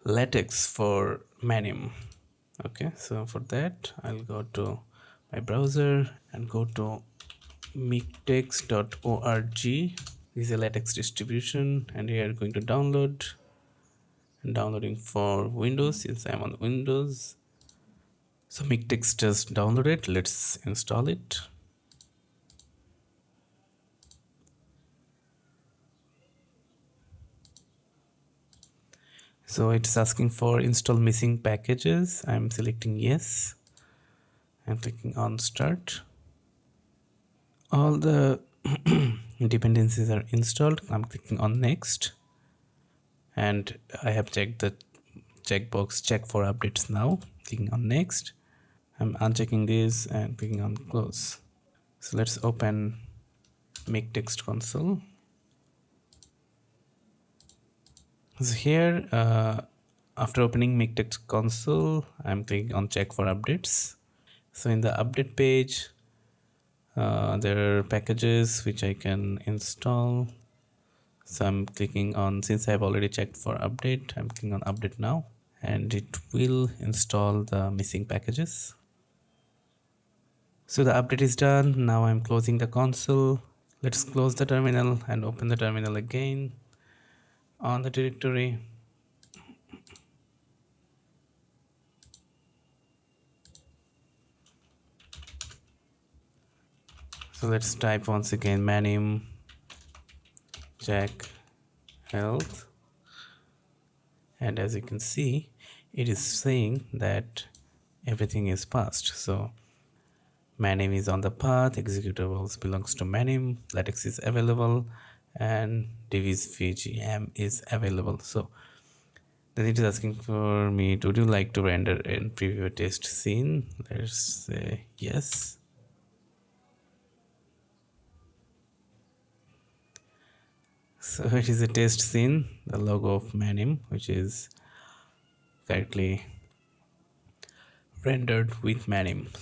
LaTeX for Manim. Okay, so for that I'll go to my browser and go to miktex.org. This is a LaTeX distribution, and here I'm going to download. And downloading for Windows since I'm on Windows. So MiKTeX just downloaded. Let's install it. So it's asking for install missing packages. I'm selecting yes. I'm clicking on start. All the dependencies are installed. I'm clicking on next, and I have checked the checkbox check for updates now. Clicking on next. I'm unchecking this and clicking on close. So let's open MiKTeX console. So here, after opening MiKTeX console, I'm clicking on check for updates. So in the update page, there are packages which I can install. So I'm clicking on, since I've already checked for update, I'm clicking on update now, and it will install the missing packages. So the update is done. Now I'm closing the console. Let's close the terminal and open the terminal again on the directory. So let's type once again Manim checkhealth, and as you can see, it is saying that everything is passed. So Manim is on the path, executables belongs to Manim, LaTeX is available, and device VGM is available. So then it is asking for me, would you like to render and preview a test scene? Let's say yes. So it is a test scene, the logo of Manim, which is correctly rendered with Manim.